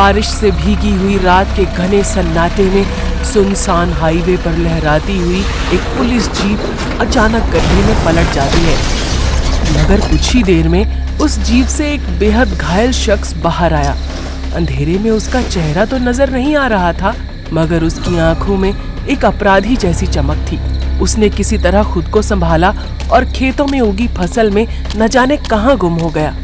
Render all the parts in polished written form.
बारिश से भीगी हुई रात के घने सन्नाटे में सुनसान हाईवे पर लहराती हुई एक पुलिस जीप अचानक गड्ढे में पलट जाती है। मगर कुछ ही देर में उस जीप से एक बेहद घायल शख्स बाहर आया। अंधेरे में उसका चेहरा तो नजर नहीं आ रहा था, मगर उसकी आंखों में एक अपराधी जैसी चमक थी। उसने किसी तरह खुद को संभाला और खेतों में उगी फसल में न जाने कहां गुम हो गया।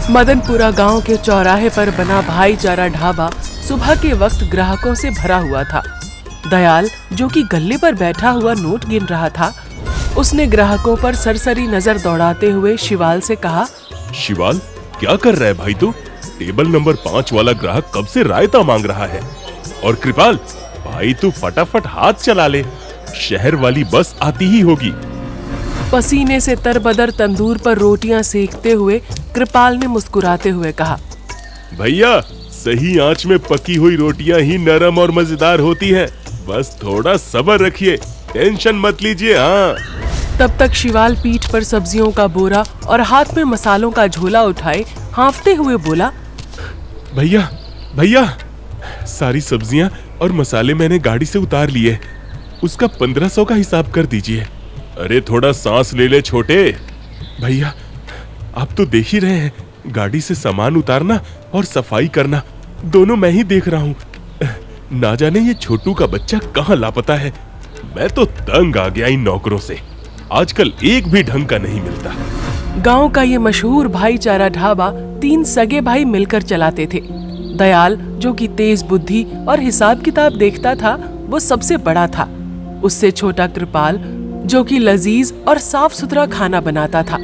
मदनपुरा गांव के चौराहे पर बना भाईचारा ढाबा सुबह के वक्त ग्राहकों से भरा हुआ था। दयाल, जो कि गल्ले पर बैठा हुआ नोट गिन रहा था, उसने ग्राहकों पर सरसरी नजर दौड़ाते हुए शिवाल से कहा, शिवाल, क्या कर रहा है भाई तू? टेबल नंबर 5 वाला ग्राहक कब से रायता मांग रहा है। और कृपाल भाई, तू फटाफट हाथ चला ले, शहर वाली बस आती ही होगी। पसीने से तरबदर तंदूर पर रोटियां सेकते हुए कृपाल ने मुस्कुराते हुए कहा, भैया, सही आंच में पकी हुई रोटियां ही नरम और मजेदार होती हैं। बस थोड़ा सब्र रखिए, टेंशन मत लीजिए। हाँ। तब तक शिवाल पीठ पर सब्जियों का बोरा और हाथ में मसालों का झोला उठाए हांफते हुए बोला, भैया भैया, सारी सब्जियां और मसाले मैंने गाड़ी से उतार लिए, उसका 1500 का हिसाब कर दीजिए। अरे थोड़ा सांस ले ले छोटे। भैया, आप तो देख ही रहे हैं, गाड़ी से सामान उतारना और सफाई करना दोनों मैं ही देख रहा हूँ। ना जाने ये छोटू का बच्चा कहाँ लापता है। मैं तो तंग आ गया इन नौकरों से, आजकल एक भी ढंग का नहीं मिलता। गांव का ये मशहूर भाईचारा ढाबा 3 सगे भाई मिलकर चलाते थे। दयाल, जो कि तेज बुद्धि और हिसाब किताब देखता था, वो सबसे बड़ा था। उससे छोटा कृपाल, जो कि लजीज और साफ सुथरा खाना बनाता था,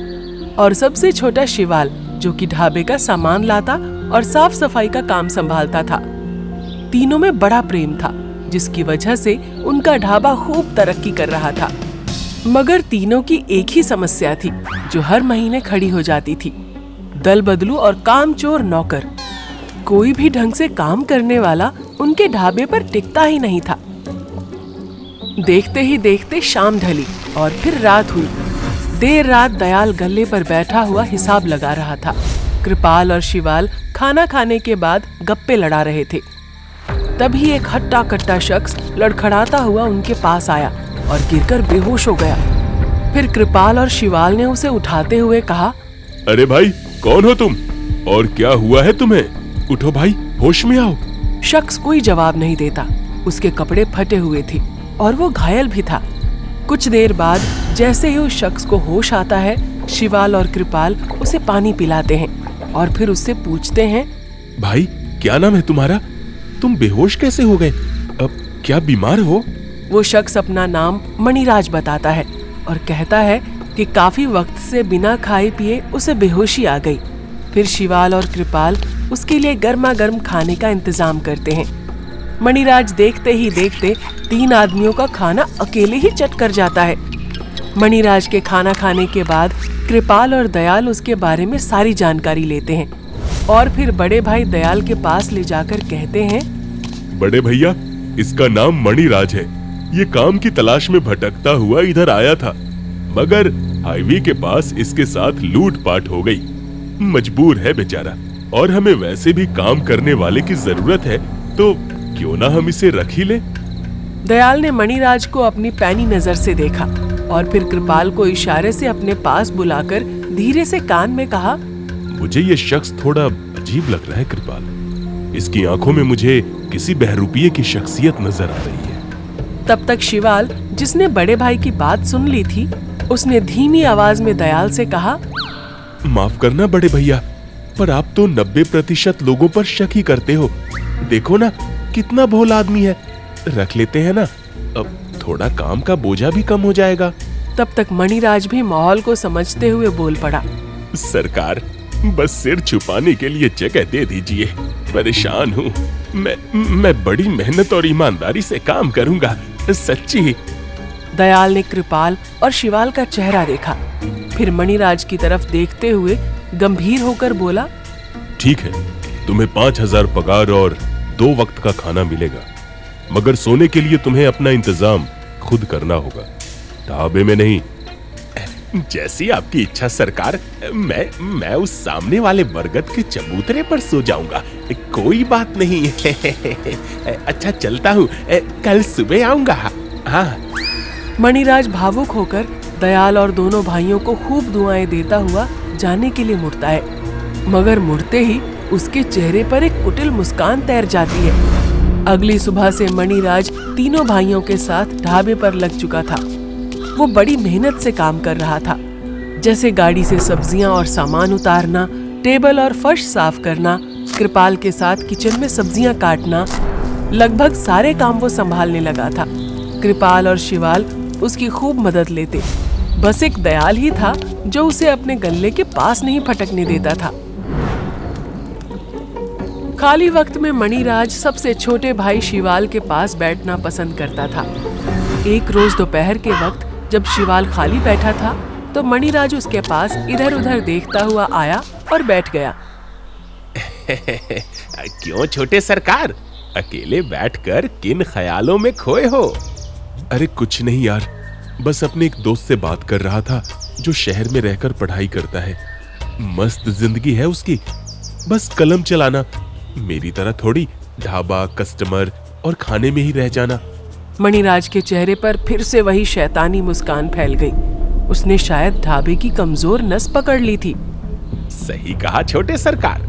और सबसे छोटा शिवाल, जो कि ढाबे का सामान लाता और साफ सफाई का काम संभालता था। तीनों में बड़ा प्रेम था, जिसकी वजह से उनका ढाबा खूब तरक्की कर रहा था। मगर तीनों की एक ही समस्या थी, जो हर महीने खड़ी हो जाती थी, दल बदलू और कामचोर नौकर। कोई भी ढंग से काम करने वाला उनके ढाबे पर टिकता ही नहीं था। देखते ही देखते शाम ढली और फिर रात हुई। देर रात दयाल गल्ले पर बैठा हुआ हिसाब लगा रहा था। कृपाल और शिवाल खाना खाने के बाद गप्पे लड़ा रहे थे। तभी एक हट्टा कट्टा शख्स लड़खड़ाता हुआ उनके पास आया और गिरकर बेहोश हो गया। फिर कृपाल और शिवाल ने उसे उठाते हुए कहा, अरे भाई, कौन हो तुम और क्या हुआ है तुम्हें? उठो भाई, होश में आओ। शख्स कोई जवाब नहीं देता। उसके कपड़े फटे हुए थे और वो घायल भी था। कुछ देर बाद जैसे ही उस शख्स को होश आता है, शिवाल और कृपाल उसे पानी पिलाते हैं और फिर उससे पूछते हैं, भाई, क्या नाम है तुम्हारा? तुम बेहोश कैसे हो गए? अब क्या बीमार हो? वो शख्स अपना नाम मणिराज बताता है और कहता है कि काफी वक्त से बिना खाए पिए उसे बेहोशी आ गई। फिर शिवाल और कृपाल उसके लिए गर्मा गर्म खाने का इंतजाम करते हैं। मणिराज देखते ही देखते 3 आदमियों का खाना अकेले ही चट कर जाता है। मणिराज के खाना खाने के बाद कृपाल और दयाल उसके बारे में सारी जानकारी लेते हैं और फिर बड़े भाई दयाल के पास ले जाकर कहते हैं, बड़े भैया, इसका नाम मणिराज है। ये काम की तलाश में भटकता हुआ इधर आया था, मगर हाईवे के पास इसके साथ लूटपाट हो गई। मजबूर है बेचारा, और हमें वैसे भी काम करने वाले की जरूरत है, तो क्यों ना हम इसे रख ही ले। दयाल ने मणिराज को अपनी पैनी नजर से देखा और फिर कृपाल को इशारे से अपने पास बुलाकर धीरे से कान में कहा, मुझे ये शख्स थोड़ा अजीब लग रहा है कृपाल। इसकी आंखों में मुझे किसी बहरूपिये की शख्सियत नजर आ रही है। तब तक शिवाल, जिसने बड़े भाई की बात सुन ली थी, उसने धीमी आवाज में दयाल से कहा, माफ करना बड़े भैया, पर आप तो 90% लोगों पर शक ही करते हो। देखो ना, कितना भोला आदमी है। रख लेते हैं ना, अब थोड़ा काम का बोझा भी कम हो जाएगा। तब तक मणिराज भी माहौल को समझते हुए बोल पड़ा, सरकार, बस सिर छुपाने के लिए जगह दे दीजिए। परेशान हूँ। मैं बड़ी मेहनत और ईमानदारी से काम करूंगा, सच्ची। दयाल ने कृपाल और शिवाल का चेहरा देखा, फिर मणिराज की तरफ देखते हुए गंभीर होकर बोला, ठीक है, तुम्हें 5000 पगार और 2 वक्त का खाना मिलेगा, मगर सोने के लिए तुम्हें अपना इंतजाम खुद करना होगा, ढाबे में नहीं। जैसी आपकी इच्छा सरकार। मैं उस सामने वाले बरगद के चबूतरे पर सो जाऊंगा। कोई बात नहीं। अच्छा चलता हूँ, कल सुबह आऊंगा। हाँ। मणिराज भावुक होकर दयाल और दोनों भाइयों को खूब दुआएं देता हुआ जाने के लिए मुड़ता है, मगर मुड़ते ही उसके चेहरे पर एक कुटिल मुस्कान तैर जाती है। अगली सुबह से मणिराज तीनों भाइयों के साथ ढाबे पर लग चुका था। वो बड़ी मेहनत से काम कर रहा था, जैसे गाड़ी से सब्जियां और सामान उतारना, टेबल और फर्श साफ करना, कृपाल के साथ किचन में सब्जियां काटना। लगभग सारे काम वो संभालने लगा था। कृपाल और शिवाल उसकी खूब मदद लेते। बस एक दयाल ही था जो उसे अपने गल्ले के पास नहीं फटकने देता था। खाली वक्त में मणिराज सबसे छोटे भाई शिवाल के पास बैठना पसंद करता था। एक रोज दोपहर के वक्त जब शिवाल खाली बैठा था तो मणिराज उसके पास इधर उधर देखता हुआ आया और बैठ गया। क्यों छोटे सरकार, अकेले बैठकर किन ख्यालों में खोए हो? अरे कुछ नहीं यार, बस अपने एक दोस्त से बात कर रहा था जो शहर में रहकर पढ़ाई करता है। मस्त जिंदगी है उसकी, बस कलम चलाना, मेरी तरह थोड़ी ढाबा, कस्टमर और खाने में ही रह जाना। मणिराज के चेहरे पर फिर से वही शैतानी मुस्कान फैल गई। उसने शायद ढाबे की कमजोर नस पकड़ ली थी। सही कहा छोटे सरकार,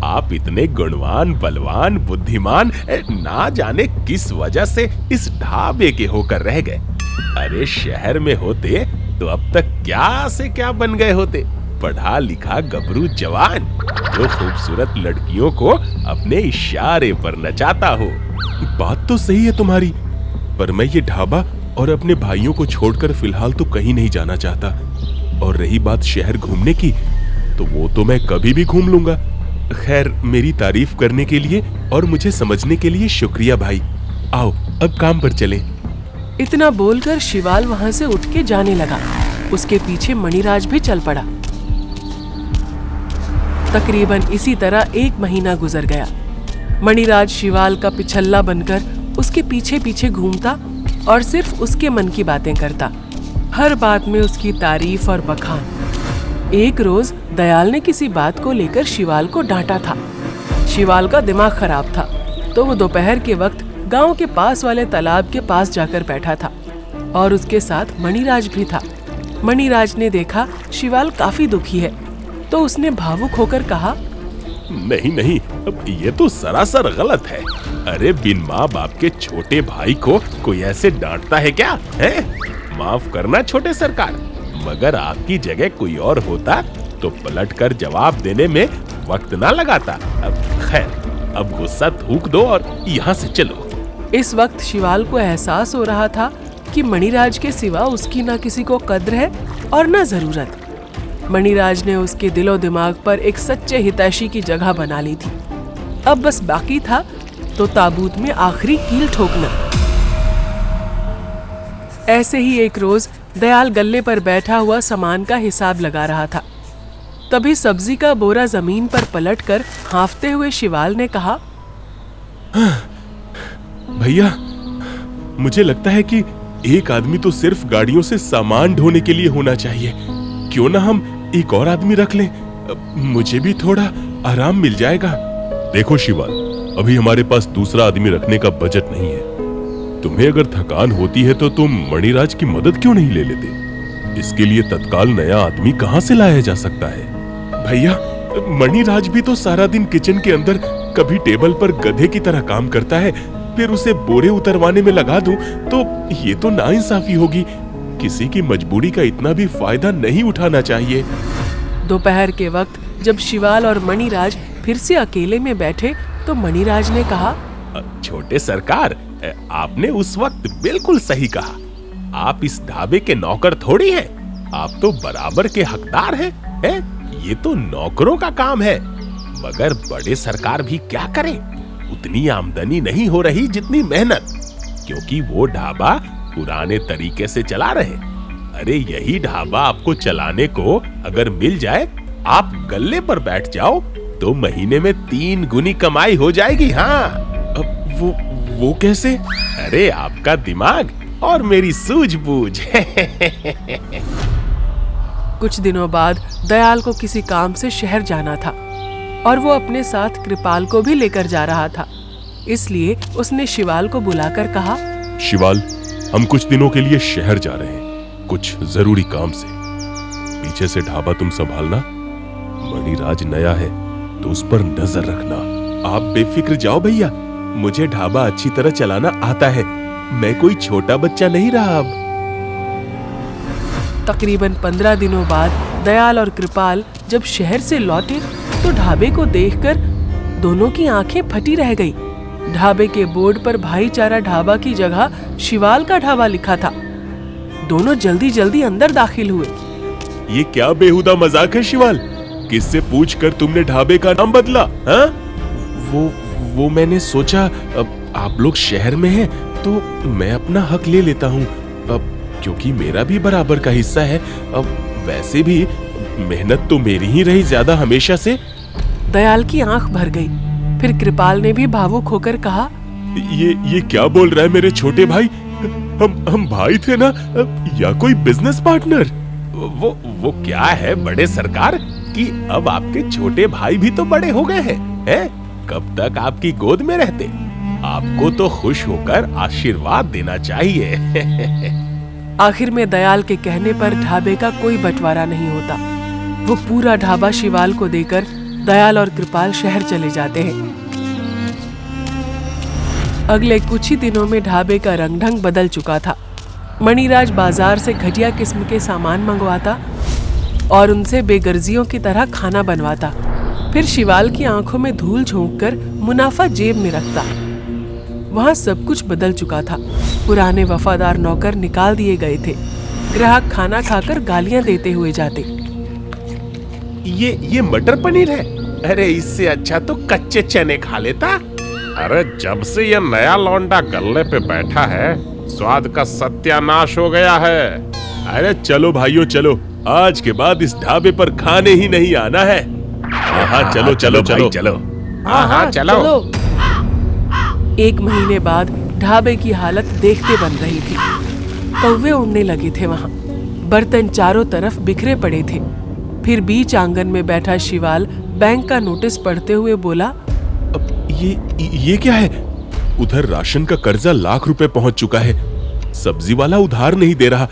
आप इतने गुणवान, बलवान, बुद्धिमान ना जाने किस वजह से इस ढाबे के होकर रह गए। अरे शहर में होते तो अब तक क्या से क्या बन गए होते। पढ़ा लिखा गबरू जवान जो खूबसूरत लड़कियों को अपने इशारे पर नचाता हो। बात तो सही है तुम्हारी, पर मैं ये ढाबा और अपने भाइयों को छोड़कर फिलहाल तो कहीं नहीं जाना चाहता। और रही बात शहर घूमने की, तो वो तो मैं कभी भी घूम लूंगा। खैर, मेरी तारीफ करने के लिए और मुझे समझने के लिए शुक्रिया भाई। आओ अब काम पर चलें। इतना बोलकर शिवाल वहां से उठ के जाने लगा। उसके पीछे मणिराज भी चल पड़ा। तकरीबन इसी तरह 1 महीना गुजर गया। मणिराज शिवाल का पिछल्ला बनकर उसके पीछे पीछे घूमता और सिर्फ उसके मन की बातें करता, हर बात में उसकी तारीफ और बखान। एक रोज दयाल ने किसी बात को लेकर शिवाल को डांटा था। शिवाल का दिमाग खराब था, तो वो दोपहर के वक्त गांव के पास वाले तालाब के पास जाकर बैठा था और उसके साथ मणिराज भी था। मणिराज ने देखा शिवाल काफी दुखी है, तो उसने भावुक होकर कहा, नहीं नहीं, अब ये तो सरासर गलत है। अरे बिन माँ बाप के छोटे भाई को कोई ऐसे डांटता है क्या? है? माफ करना छोटे सरकार, मगर आपकी जगह कोई और होता तो पलटकर जवाब देने में वक्त ना लगाता। अब खैर, अब गुस्सा थूक दो और यहाँ से चलो। इस वक्त शिवाल को एहसास हो रहा था कि मणिराज के सिवा उसकी ना किसी को कद्र है और ना जरूरत। मणिराज ने उसके दिलो दिमाग पर एक सच्चे हितैषी की जगह बना ली थी। अब बस बाकी था तो ताबूत में आखिरी कील ठोकना। ऐसे ही एक रोज दयाल गल्ले पर बैठा हुआ सामान का हिसाब लगा रहा था। तभी सब्जी का बोरा जमीन पर पलटकर हांफते हुए शिवाल ने कहा, भैया, मुझे लगता है कि एक आदमी तो सिर्फ गाड़ियों से सामान ढोने के लिए होना चाहिए। क्यों ना हम एक और आदमी रख लें, मुझे भी थोड़ा आराम मिल जाएगा। देखो शिवाल, अभी हमारे पास दूसरा आदमी रखने का बजट नहीं है। तुम्हें अगर थकान होती है तो तुम मणिराज की मदद क्यों नहीं ले लेते? इसके लिए तत्काल नया आदमी कहाँ से लाया जा सकता है? भैया, मणिराज भी तो सारा दिन किचन के अंदर कभी टेबल पर गधे की तरह काम करता है, फिर उसे बोरे उतरवाने में लगा दूं तो ये तो नाइंसाफी होगी। किसी की मजबूरी का इतना भी फायदा नहीं उठाना चाहिए। दोपहर के वक्त जब शिवाल और मणिराज फिर से अकेले में बैठे तो मणिराज ने कहा, छोटे सरकार, आपने उस वक्त बिल्कुल सही कहा। आप इस ढाबे के नौकर थोड़ी हैं, आप तो बराबर के हकदार हैं। ये तो नौकरों का काम है। मगर बड़े सरकार भी क्या करे, उतनी आमदनी नहीं हो रही जितनी मेहनत, क्योंकि वो ढाबा पुराने तरीके से चला रहे। अरे यही ढाबा आपको चलाने को अगर मिल जाए, आप गल्ले पर बैठ जाओ तो महीने में 3 गुनी कमाई हो जाएगी। हाँ, वो कैसे? अरे आपका दिमाग और मेरी सूझबूझ। कुछ दिनों बाद दयाल को किसी काम से शहर जाना था और वो अपने साथ कृपाल को भी लेकर जा रहा था। इसलिए उसने शिवाल को बुलाकर कहा, शिवाल, हम कुछ दिनों के लिए शहर जा रहे हैं, कुछ जरूरी काम से। पीछे से ढाबा तुम संभालना। मणिराज नया है तो उस पर नजर रखना। आप बेफिक्र जाओ भैया, मुझे ढाबा अच्छी तरह चलाना आता है। मैं कोई छोटा बच्चा नहीं रहा अब। तकरीबन 15 दिनों बाद दयाल और कृपाल जब शहर से लौटे तो ढाबे को देखकर दोनों की आंखें फटी रह गई। ढाबे के बोर्ड पर भाईचारा ढाबा की जगह शिवाल का ढाबा लिखा था। दोनों जल्दी जल्दी अंदर दाखिल हुए। ये क्या बेहुदा मजाक है शिवाल? किससे पूछकर तुमने ढाबे का नाम बदला? हाँ? वो मैंने सोचा अब आप लोग शहर में हैं तो मैं अपना हक ले लेता हूँ, क्योंकि मेरा भी बराबर का हिस्सा है। अब वैसे भी मेहनत तो मेरी ही रही ज्यादा हमेशा से। दयाल की आंख भर गई। फिर कृपाल ने भी भावुक होकर कहा, ये क्या बोल रहा है मेरे छोटे भाई? हम भाई थे ना, या कोई बिजनेस पार्टनर? वो क्या है बड़े सरकार कि अब आपके छोटे भाई भी तो बड़े हो गए हैं? कब तक आपकी गोद में रहते? आपको तो खुश होकर आशीर्वाद देना चाहिए। आखिर में दयाल के कहने पर ढाबे का कोई बंटवारा नहीं होता। वो पूरा ढाबा शिवाल को देकर दयाल और कृपाल शहर चले जाते हैं। अगले कुछ ही दिनों में ढाबे का रंग ढंग बदल चुका था। मणिराज बाजार से घटिया किस्म के सामान मंगवाता और उनसे बेगर्जियों की तरह खाना बनवाता। फिर शिवाल की आंखों में धूल झोंककर मुनाफा जेब में रखता। वहां सब कुछ बदल चुका था। पुराने वफादार नौकर निकाल दिए गए थे। ग्राहक खाना खाकर गालियां देते हुए जाते। ये मटर पनीर है? अरे इससे अच्छा तो कच्चे चने खा लेता। अरे जब से ये नया लौंडा गल्ले पे बैठा है, स्वाद का सत्यानाश हो गया है। अरे चलो भाइयों चलो, आज के बाद इस ढाबे पर खाने ही नहीं आना है। हाँ चलो चलो चलो चलो। हाँ चलो। एक महीने बाद ढाबे की हालत देखते बन रही थी। कौवे उड़ने लगे थे वहां। बर्तन चारों तरफ बिखरे पड़े थे। फिर बीच आंगन में बैठा शिवाल बैंक का नोटिस पढ़ते हुए बोला, अब ये क्या है? उधर राशन का कर्जा लाख रुपए पहुंच चुका है। सब्जी वाला उधार नहीं दे रहा।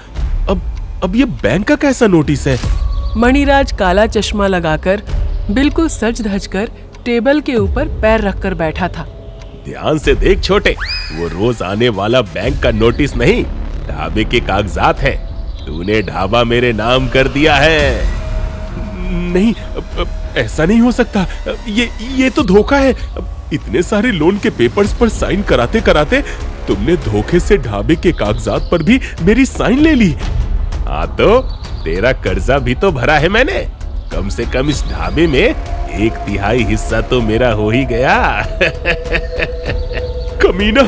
अब ये बैंक का कैसा नोटिस है? मणिराज काला चश्मा लगाकर बिल्कुल सज धज कर टेबल के ऊपर पैर रखकर बैठा था। ध्यान से देख छोटे, वो रोज आने वाला बैंक का नोटिस नहीं, ढाबे के कागजात हैं। तूने ढाबा मेरे नाम कर दिया है। नहीं, ऐसा नहीं हो सकता। ये तो धोखा है। इतने सारे लोन के पेपर्स पर साइन कराते कराते तुमने धोखे से ढाबे के कागजात पर भी मेरी साइन ले ली। हाँ तो तेरा कर्जा भी तो भरा है मैंने। कम से कम इस ढाबे में 1/3 हिस्सा तो मेरा हो ही गया। कमीना,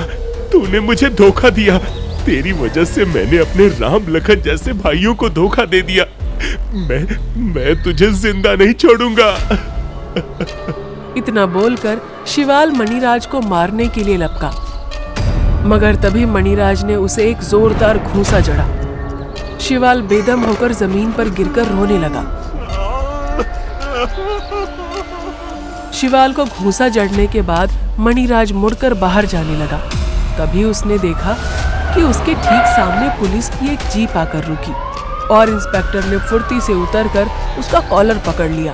तूने मुझे धोखा दिया। तेरी वजह से मैंने अपने राम लखन जैसे भाइयों को धोखा दे दिया। मैं तुझे जिंदा नहीं छोड़ूंगा। इतना बोलकर शिवाल मणिराज को मारने के लिए लपका, मगर तभी मणिराज ने उसे एक जोरदार घूंसा जड़ा। शिवाल बेदम होकर जमीन पर गिरकर रोने लगा। शिवाल को घूंसा जड़ने के बाद मणिराज मुड़कर बाहर जाने लगा। तभी उसने देखा कि उसके ठीक सामने पुलिस की एक जीप आकर रुकी और इंस्पेक्टर ने फुर्ती से उतरकर उसका कॉलर पकड़ लिया।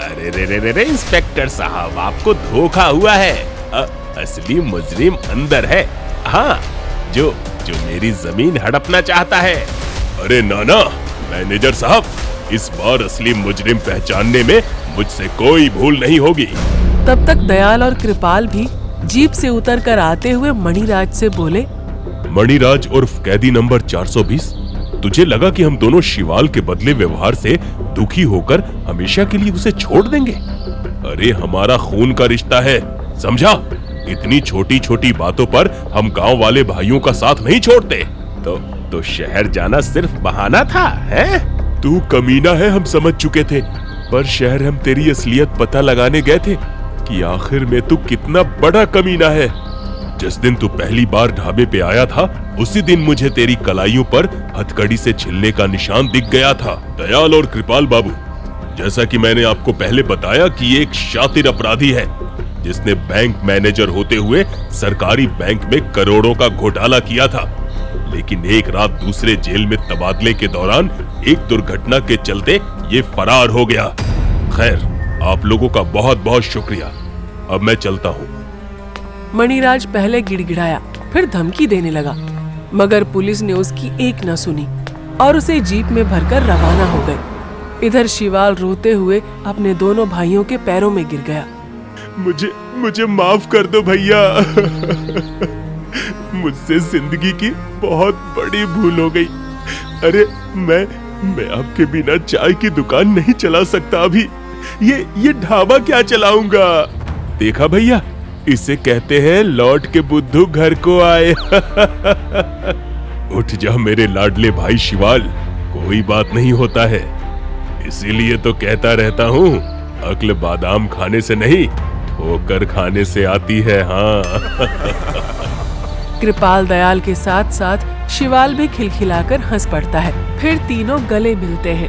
अरे रे इंस्पेक्टर साहब, आपको धोखा हुआ है। असली मुजरिम अंदर है। हाँ, जो मेरी जमीन हड़पना चाहता है। अरे नाना मैनेजर साहब, इस बार असली मुजरिम पहचानने में मुझसे कोई भूल नहीं होगी। तब तक दयाल और कृपाल भी जीप से उतरकर आते हुए मणिराज से बोले, मणिराज उर्फ कैदी नंबर 420, तुझे लगा कि हम दोनों शिवाल के बदले व्यवहार से दुखी होकर हमेशा के लिए उसे छोड़ देंगे? अरे हमारा खून का रिश्ता है, समझा? इतनी छोटी छोटी बातों पर हम गांव वाले भाइयों का साथ नहीं छोड़ते। तो शहर जाना सिर्फ बहाना था, हैं? तू कमीना है, हम समझ चुके थे, पर शहर हम तेरी असलियत पता लगाने गए थे कि आखिर में तू कितना बड़ा कमीना है। जिस दिन तू पहली बार ढाबे पे आया था, उसी दिन मुझे तेरी कलाइयों पर हथकड़ी से छिलने का निशान दिख गया था। दयाल और कृपाल बाबू, जैसा कि मैंने आपको पहले बताया कि ये एक शातिर अपराधी है जिसने बैंक मैनेजर होते हुए सरकारी बैंक में करोड़ों का घोटाला किया था, लेकिन एक रात दूसरे जेल में तबादले के दौरान एक दुर्घटना के चलते ये फरार हो गया। खैर, आप लोगों का बहुत बहुत शुक्रिया। अब मैं चलता हूँ। मणिराज पहले गिड़गिड़ाया, फिर धमकी देने लगा, मगर पुलिस ने उसकी एक न सुनी और उसे जीप में भरकर रवाना हो गए। इधर शिवाल रोते हुए अपने दोनों भाइयों के पैरों में गिर गया। मुझे माफ कर दो भैया। मुझसे जिंदगी की बहुत बड़ी भूल हो गई। अरे मैं आपके बिना चाय की दुकान नहीं चला सकता अभी। ये ढाबा क्या चलाऊंगा? देखा भैया, इसे कहते हैं लौट के बुद्धू घर को आए। उठ जा मेरे लाडले भाई शिवाल, कोई बात नहीं होता है। इसीलिए तो कहता रहता हूँ, अक्ल बादाम खाने से नहीं ठोकर खाने से आती है। हाँ। कृपाल दयाल के साथ साथ शिवाल भी खिलखिलाकर हंस पड़ता है। फिर तीनों गले मिलते हैं।